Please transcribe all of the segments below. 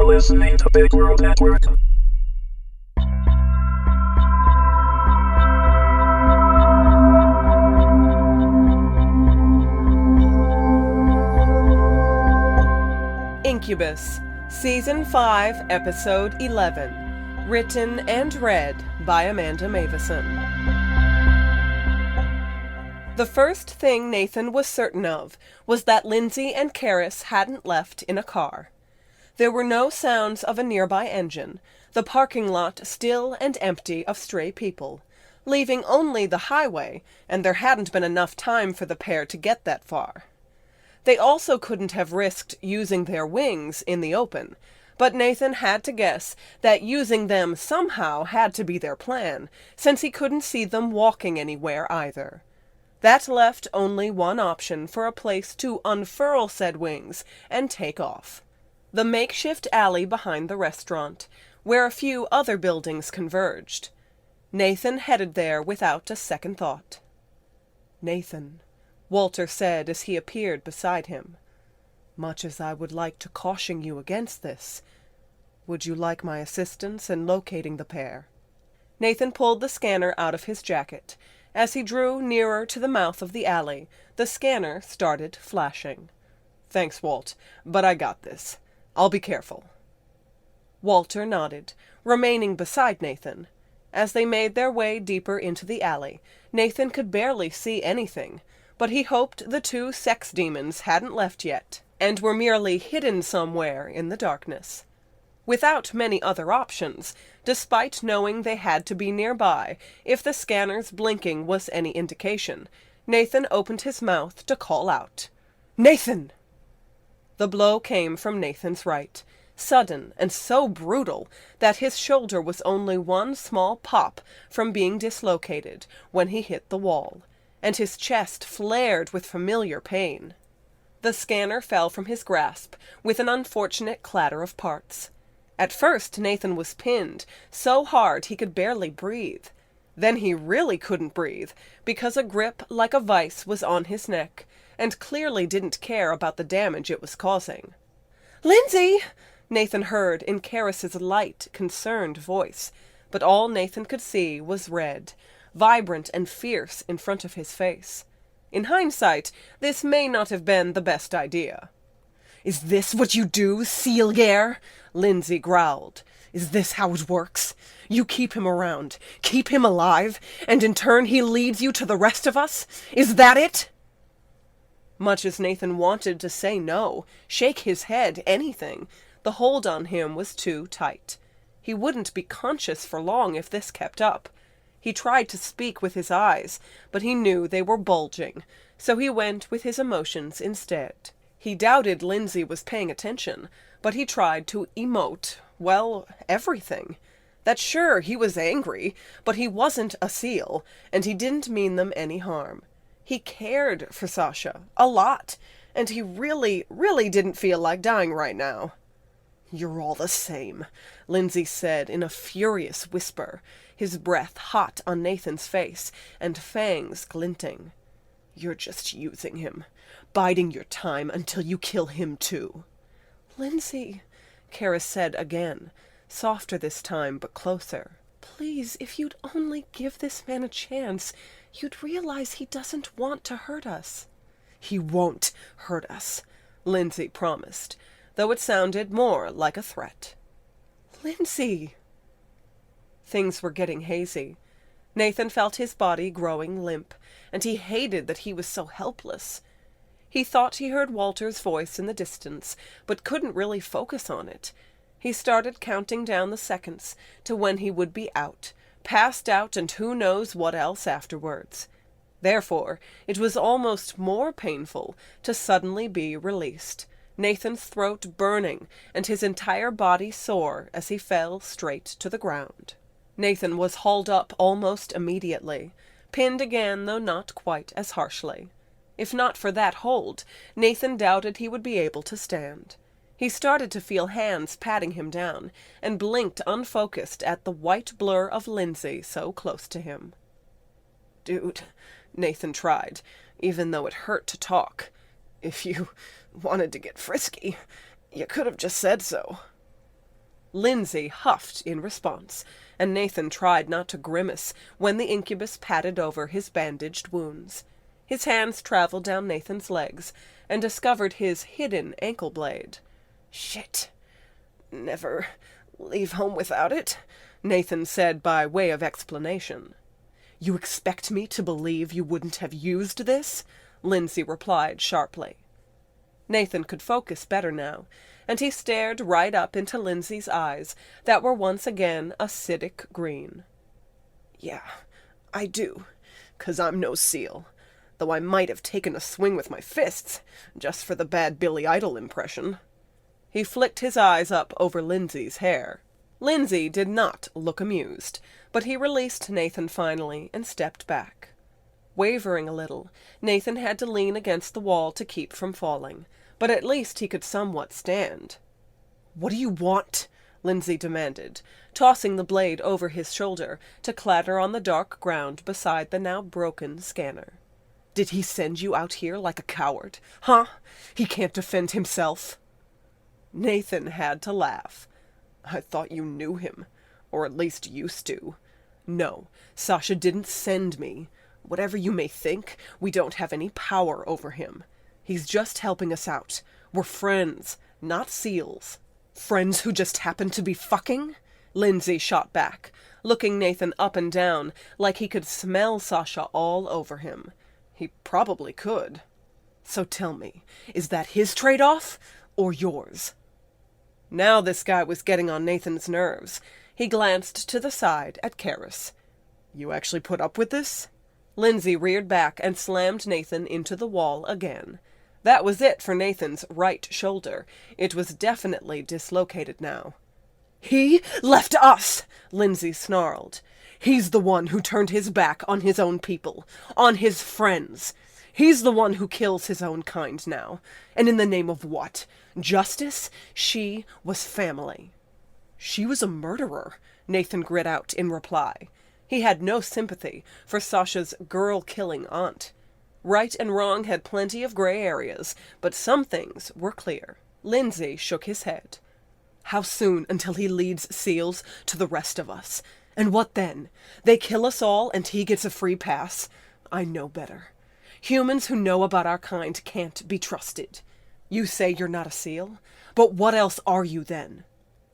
You're listening to Big World Network. Incubus, Season 5, Episode 11. Written and read by Amanda Meuwissen. The first thing Nathan was certain of was that Lindsay and Karis hadn't left in a car. There were no sounds of a nearby engine, the parking lot still and empty of stray people, leaving only the highway, and there hadn't been enough time for the pair to get that far. They also couldn't have risked using their wings in the open, but Nathan had to guess that using them somehow had to be their plan, since he couldn't see them walking anywhere either. That left only one option for a place to unfurl said wings and take off. The makeshift alley behind the restaurant, where a few other buildings converged. Nathan headed there without a second thought. "Nathan," Walter said as he appeared beside him, "much as I would like to caution you against this, would you like my assistance in locating the pair?" Nathan pulled the scanner out of his jacket. As he drew nearer to the mouth of the alley, the scanner started flashing. "Thanks, Walt, but I got this. I'll be careful." Walter nodded, remaining beside Nathan. As they made their way deeper into the alley, Nathan could barely see anything, but he hoped the two sex demons hadn't left yet, and were merely hidden somewhere in the darkness. Without many other options, despite knowing they had to be nearby if the scanner's blinking was any indication, Nathan opened his mouth to call out, "Nathan!" The blow came from Nathan's right, sudden and so brutal that his shoulder was only one small pop from being dislocated when he hit the wall, and his chest flared with familiar pain. The scanner fell from his grasp with an unfortunate clatter of parts. At first Nathan was pinned so hard he could barely breathe. Then he really couldn't breathe, because a grip like a vice was on his neck, and clearly didn't care about the damage it was causing. "Lindsay!" Nathan heard in Karis's light, concerned voice, but all Nathan could see was red, vibrant and fierce in front of his face. In hindsight, this may not have been the best idea. "Is this what you do, Sealgare?" Lindsay growled. "Is this how it works? You keep him around, keep him alive, and in turn he leads you to the rest of us? Is that it?" Much as Nathan wanted to say no, shake his head, anything, the hold on him was too tight. He wouldn't be conscious for long if this kept up. He tried to speak with his eyes, but he knew they were bulging, so he went with his emotions instead. He doubted Lindsay was paying attention, but he tried to emote, well, everything. That sure, he was angry, but he wasn't a seal, and he didn't mean them any harm. He cared for Sasha, a lot, and he really, really didn't feel like dying right now. "You're all the same," Lindsay said in a furious whisper, his breath hot on Nathan's face and fangs glinting. "You're just using him, biding your time until you kill him too." "Lindsay," Karis said again, softer this time but closer. "Please, if you'd only give this man a chance, you'd realize he doesn't want to hurt us." "He won't hurt us," Lindsay promised, though it sounded more like a threat. "Lindsay!" Things were getting hazy. Nathan felt his body growing limp, and he hated that he was so helpless. He thought he heard Walter's voice in the distance, but couldn't really focus on it. He started counting down the seconds to when he would be out, passed out and who knows what else afterwards. Therefore, it was almost more painful to suddenly be released, Nathan's throat burning and his entire body sore as he fell straight to the ground. Nathan was hauled up almost immediately, pinned again though not quite as harshly. If not for that hold, Nathan doubted he would be able to stand. He started to feel hands patting him down, and blinked unfocused at the white blur of Lindsay so close to him. "Dude," Nathan tried, even though it hurt to talk. "If you wanted to get frisky, you could have just said so." Lindsay huffed in response, and Nathan tried not to grimace when the incubus patted over his bandaged wounds. His hands traveled down Nathan's legs and discovered his hidden ankle blade. "Shit. Never leave home without it," Nathan said by way of explanation. "You expect me to believe you wouldn't have used this?" Lindsay replied sharply. Nathan could focus better now, and he stared right up into Lindsay's eyes that were once again acidic green. "Yeah, I do, 'cause I'm no seal, though I might have taken a swing with my fists, just for the bad Billy Idol impression." He flicked his eyes up over Lindsay's hair. Lindsay did not look amused, but he released Nathan finally and stepped back. Wavering a little, Nathan had to lean against the wall to keep from falling, but at least he could somewhat stand. "What do you want?" Lindsay demanded, tossing the blade over his shoulder to clatter on the dark ground beside the now broken scanner. "Did he send you out here like a coward? Huh? He can't defend himself." Nathan had to laugh. "I thought you knew him, or at least used to. No, Sasha didn't send me. Whatever you may think, we don't have any power over him. He's just helping us out. We're friends, not seals." "Friends who just happen to be fucking?" Lindsay shot back, looking Nathan up and down like he could smell Sasha all over him. He probably could. "So tell me, is that his trade-off, or yours?" Now this guy was getting on Nathan's nerves. He glanced to the side at Karis. "You actually put up with this?" Lindsay reared back and slammed Nathan into the wall again. That was it for Nathan's right shoulder. It was definitely dislocated now. "He left us!" Lindsay snarled. "He's the one who turned his back on his own people, on his friends. He's the one who kills his own kind now. And in the name of what? Justice? She was family." "She was a murderer," Nathan grit out in reply. He had no sympathy for Sasha's girl-killing aunt. Right and wrong had plenty of gray areas, but some things were clear. Lindsay shook his head. "How soon until he leads seals to the rest of us? And what then? They kill us all and he gets a free pass? I know better. Humans who know about our kind can't be trusted. You say you're not a seal? But what else are you then?"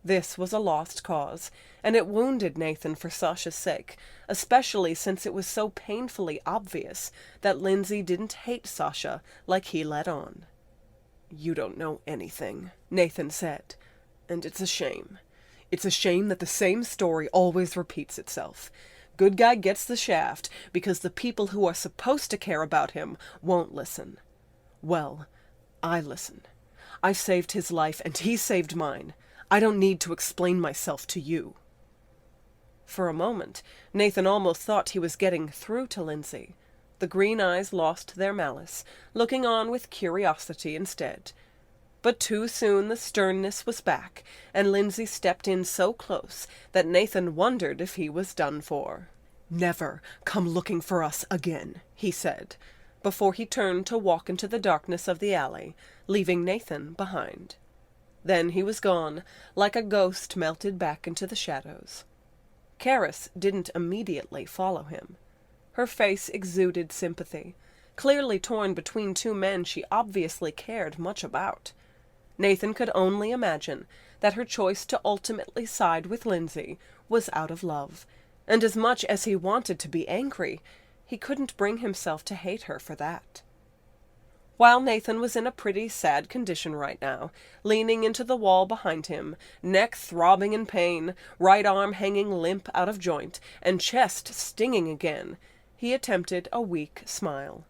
This was a lost cause, and it wounded Nathan for Sasha's sake, especially since it was so painfully obvious that Lindsay didn't hate Sasha like he let on. "You don't know anything," Nathan said, "and it's a shame. It's a shame that the same story always repeats itself. Good guy gets the shaft because the people who are supposed to care about him won't listen. Well, I listen. I saved his life and he saved mine. I don't need to explain myself to you." For a moment, Nathan almost thought he was getting through to Lindsay. The green eyes lost their malice, looking on with curiosity instead. But too soon the sternness was back, and Lindsay stepped in so close that Nathan wondered if he was done for. "Never come looking for us again," he said, before he turned to walk into the darkness of the alley, leaving Nathan behind. Then he was gone, like a ghost melted back into the shadows. Karis didn't immediately follow him. Her face exuded sympathy, clearly torn between two men she obviously cared much about. Nathan could only imagine that her choice to ultimately side with Lindsay was out of love, and as much as he wanted to be angry, he couldn't bring himself to hate her for that. While Nathan was in a pretty sad condition right now, leaning into the wall behind him, neck throbbing in pain, right arm hanging limp out of joint, and chest stinging again, he attempted a weak smile.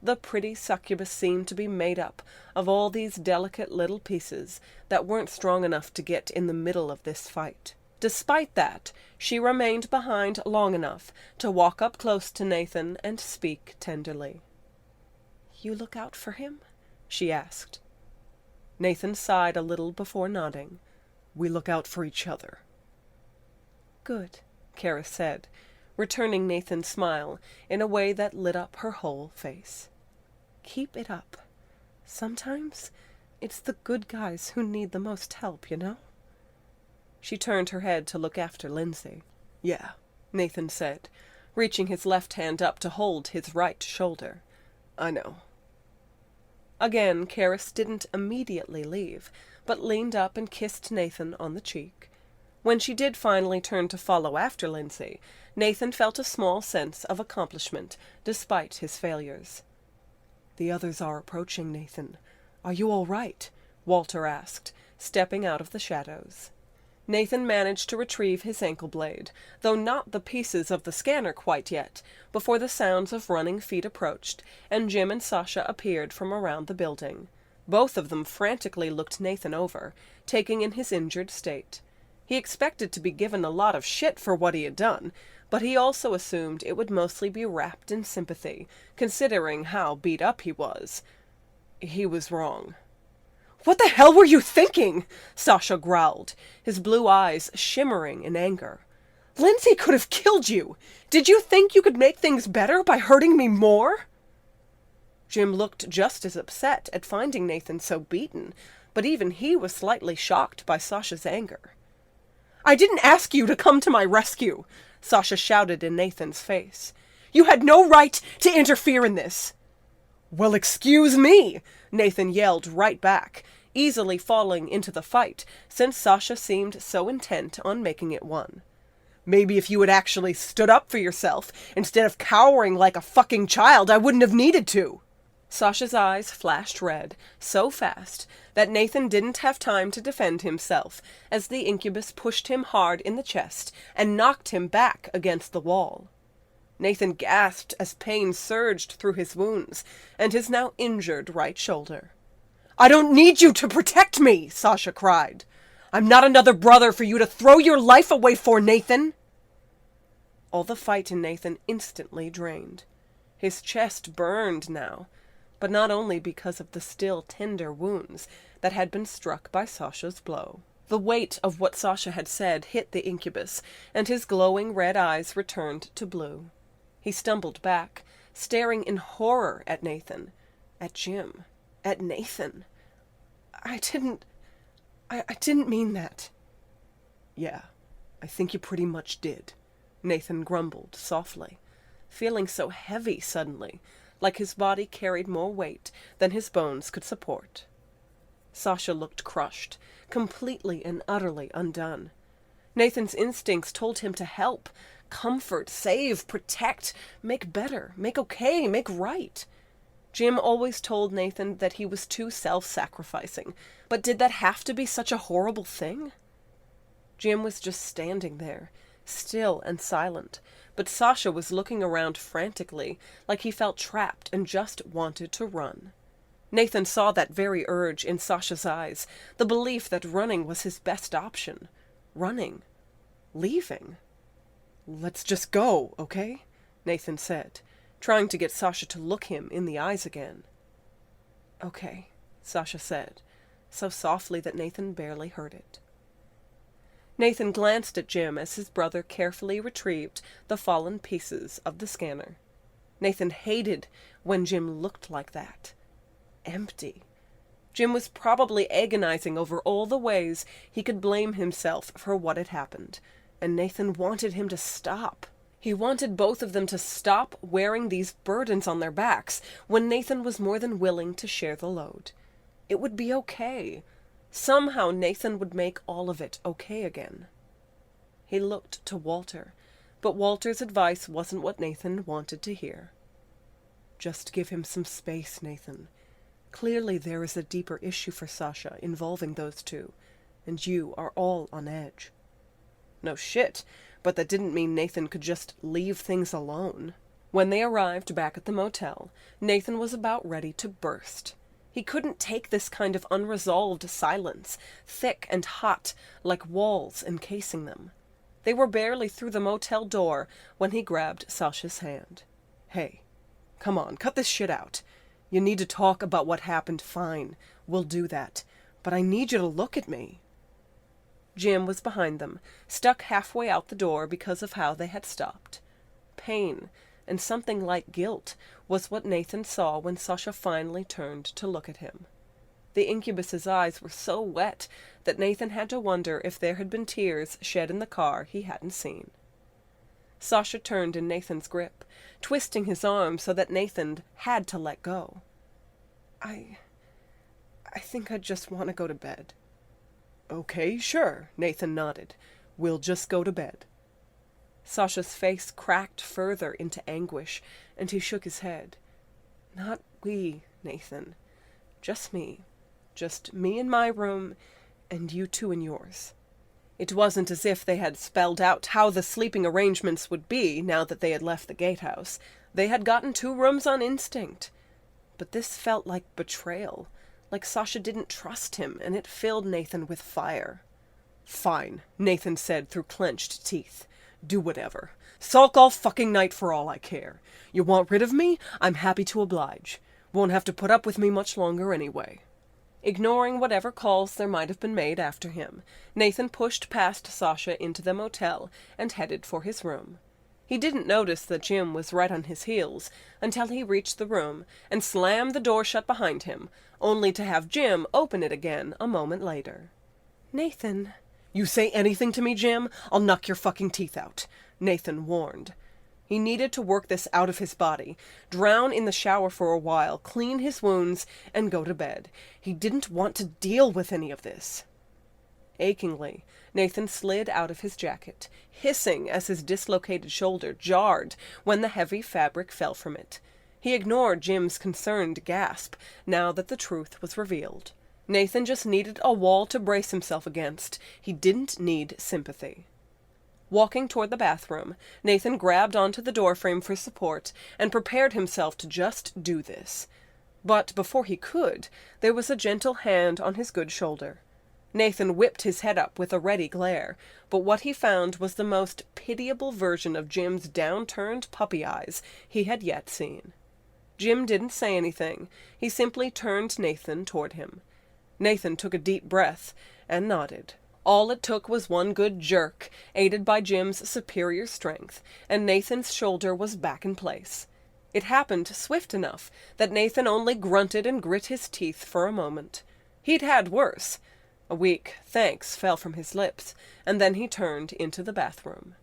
The pretty succubus seemed to be made up of all these delicate little pieces that weren't strong enough to get in the middle of this fight. Despite that, she remained behind long enough to walk up close to Nathan and speak tenderly. "You look out for him?" she asked. Nathan sighed a little before nodding. "We look out for each other." "Good," Karis said, returning Nathan's smile in a way that lit up her whole face. "Keep it up. Sometimes it's the good guys who need the most help, you know?" She turned her head to look after Lindsay. "Yeah," Nathan said, reaching his left hand up to hold his right shoulder. "I know." Again, Karis didn't immediately leave, but leaned up and kissed Nathan on the cheek. When she did finally turn to follow after Lindsay, Nathan felt a small sense of accomplishment, despite his failures. "The others are approaching, Nathan. Are you all right?" Walter asked, stepping out of the shadows. Nathan managed to retrieve his ankle blade, though not the pieces of the scanner quite yet, before the sounds of running feet approached, and Jim and Sasha appeared from around the building. Both of them frantically looked Nathan over, taking in his injured state. He expected to be given a lot of shit for what he had done, but he also assumed it would mostly be wrapped in sympathy, considering how beat up he was. He was wrong. "What the hell were you thinking?" Sasha growled, his blue eyes shimmering in anger. "Lindsay could have killed you! Did you think you could make things better by hurting me more?" Jim looked just as upset at finding Nathan so beaten, but even he was slightly shocked by Sasha's anger. "I didn't ask you to come to my rescue," Sasha shouted in Nathan's face. "You had no right to interfere in this." "Well, excuse me," Nathan yelled right back, easily falling into the fight, since Sasha seemed so intent on making it one. "Maybe if you had actually stood up for yourself, instead of cowering like a fucking child, I wouldn't have needed to." Sasha's eyes flashed red, so fast that Nathan didn't have time to defend himself, as the Incubus pushed him hard in the chest and knocked him back against the wall. Nathan gasped as pain surged through his wounds and his now injured right shoulder. "I don't need you to protect me," Sasha cried. "I'm not another brother for you to throw your life away for, Nathan." All the fight in Nathan instantly drained. His chest burned now, but not only because of the still tender wounds that had been struck by Sasha's blow. The weight of what Sasha had said hit the Incubus, and his glowing red eyes returned to blue. He stumbled back, staring in horror at Nathan, at Jim, at Nathan. I didn't mean that." "Yeah, I think you pretty much did," Nathan grumbled softly, feeling so heavy suddenly, like his body carried more weight than his bones could support. Sasha looked crushed, completely and utterly undone. Nathan's instincts told him to help, comfort, save, protect, make better, make okay, make right. Jim always told Nathan that he was too self-sacrificing, but did that have to be such a horrible thing? Jim was just standing there, still and silent, but Sasha was looking around frantically, like he felt trapped and just wanted to run. Nathan saw that very urge in Sasha's eyes, the belief that running was his best option. Running. Leaving. "Let's just go, okay?" Nathan said, trying to get Sasha to look him in the eyes again. "Okay," Sasha said, so softly that Nathan barely heard it. Nathan glanced at Jim as his brother carefully retrieved the fallen pieces of the scanner. Nathan hated when Jim looked like that. Empty. Jim was probably agonizing over all the ways he could blame himself for what had happened, and Nathan wanted him to stop. He wanted both of them to stop wearing these burdens on their backs when Nathan was more than willing to share the load. It would be okay. Somehow Nathan would make all of it okay again. He looked to Walter, but Walter's advice wasn't what Nathan wanted to hear. "Just give him some space, Nathan. Clearly there is a deeper issue for Sasha involving those two, and you are all on edge." No shit, but that didn't mean Nathan could just leave things alone. When they arrived back at the motel, Nathan was about ready to burst. He couldn't take this kind of unresolved silence, thick and hot, like walls encasing them. They were barely through the motel door when he grabbed Sasha's hand. "Hey, come on, cut this shit out. You need to talk about what happened, fine. We'll do that. But I need you to look at me." Jim was behind them, stuck halfway out the door because of how they had stopped. Pain, and something like guilt, was what Nathan saw when Sasha finally turned to look at him. The incubus's eyes were so wet that Nathan had to wonder if there had been tears shed in the car he hadn't seen. Sasha turned in Nathan's grip, twisting his arm so that Nathan had to let go. I think I just want to go to bed. Okay, sure, Nathan nodded. We'll just go to bed. Sasha's face cracked further into anguish, and he shook his head. Not we, Nathan. Just me. Just me in my room, and you two in yours. It wasn't as if they had spelled out how the sleeping arrangements would be now that they had left the gatehouse. They had gotten 2 rooms on instinct. But this felt like betrayal, like Sasha didn't trust him, and it filled Nathan with fire. Fine, Nathan said through clenched teeth. Do whatever. Sulk all fucking night for all I care. You want rid of me? I'm happy to oblige. Won't have to put up with me much longer anyway. Ignoring whatever calls there might have been made after him, Nathan pushed past Sasha into the motel and headed for his room. He didn't notice that Jim was right on his heels until he reached the room and slammed the door shut behind him, only to have Jim open it again a moment later. Nathan... You say anything to me, Jim, I'll knock your fucking teeth out, Nathan warned. He needed to work this out of his body, drown in the shower for a while, clean his wounds, and go to bed. He didn't want to deal with any of this. Achingly, Nathan slid out of his jacket, hissing as his dislocated shoulder jarred when the heavy fabric fell from it. He ignored Jim's concerned gasp now that the truth was revealed. Nathan just needed a wall to brace himself against. He didn't need sympathy. Walking toward the bathroom, Nathan grabbed onto the doorframe for support and prepared himself to just do this. But before he could, there was a gentle hand on his good shoulder. Nathan whipped his head up with a ready glare, but what he found was the most pitiable version of Jim's downturned puppy eyes he had yet seen. Jim didn't say anything. He simply turned Nathan toward him. Nathan took a deep breath and nodded. All it took was one good jerk, aided by Jim's superior strength, and Nathan's shoulder was back in place. It happened swift enough that Nathan only grunted and grit his teeth for a moment. He'd had worse. A weak thanks fell from his lips, and then he turned into the bathroom.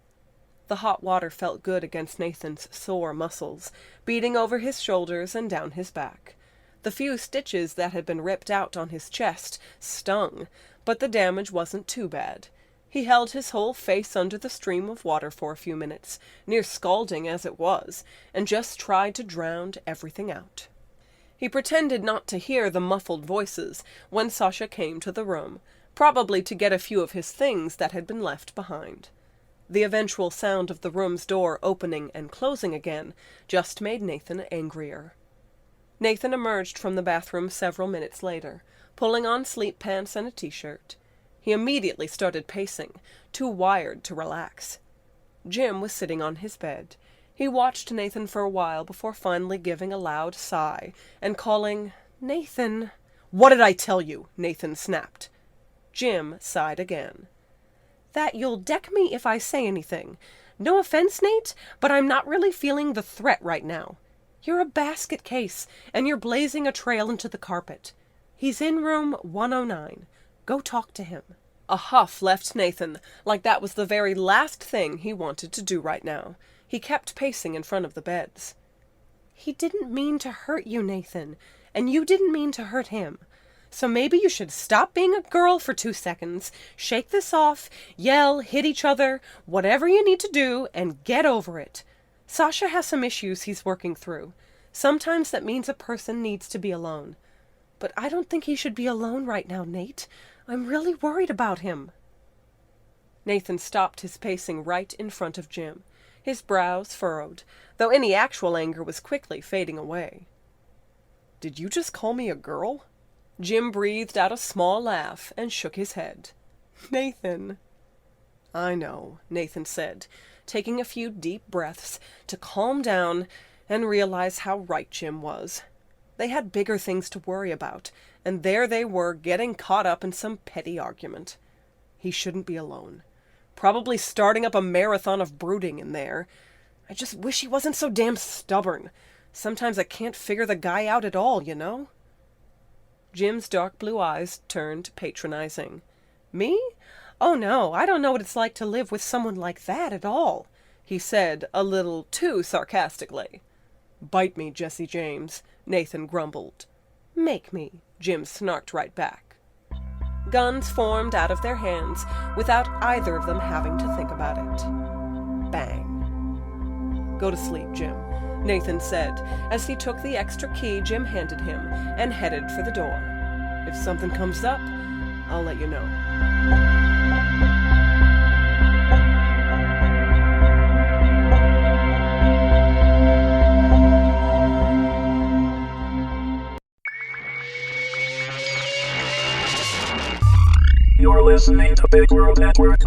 The hot water felt good against Nathan's sore muscles, beating over his shoulders and down his back. The few stitches that had been ripped out on his chest stung, but the damage wasn't too bad. He held his whole face under the stream of water for a few minutes, near scalding as it was, and just tried to drown everything out. He pretended not to hear the muffled voices when Sasha came to the room, probably to get a few of his things that had been left behind. The eventual sound of the room's door opening and closing again just made Nathan angrier. Nathan emerged from the bathroom several minutes later, pulling on sleep pants and a t-shirt. He immediately started pacing, too wired to relax. Jim was sitting on his bed. He watched Nathan for a while before finally giving a loud sigh and calling, "Nathan." "What did I tell you?" Nathan snapped. Jim sighed again. "That you'll deck me if I say anything. No offense, Nate, but I'm not really feeling the threat right now. You're a basket case, and you're blazing a trail into the carpet. He's in room 109. Go talk to him." A huff left Nathan, like that was the very last thing he wanted to do right now. He kept pacing in front of the beds. "He didn't mean to hurt you, Nathan, and you didn't mean to hurt him. So maybe you should stop being a girl for 2 seconds, shake this off, yell, hit each other, whatever you need to do, and get over it. Sasha has some issues he's working through. Sometimes that means a person needs to be alone. But I don't think he should be alone right now, Nate. I'm really worried about him." Nathan stopped his pacing right in front of Jim, his brows furrowed, though any actual anger was quickly fading away. "Did you just call me a girl?" Jim breathed out a small laugh and shook his head. "Nathan." "I know," Nathan said, taking a few deep breaths to calm down and realize how right Jim was. They had bigger things to worry about, and there they were getting caught up in some petty argument. He shouldn't be alone. Probably starting up a marathon of brooding in there. I just wish he wasn't so damn stubborn. Sometimes I can't figure the guy out at all, you know? Jim's dark blue eyes turned patronizing. "Me? Oh, no, I don't know what it's like to live with someone like that at all," he said a little too sarcastically. "Bite me, Jesse James," Nathan grumbled. "Make me," Jim snarked right back. Guns formed out of their hands without either of them having to think about it. Bang. "Go to sleep, Jim," Nathan said as he took the extra key Jim handed him and headed for the door. "If something comes up, I'll let you know." You're listening to Big World Network.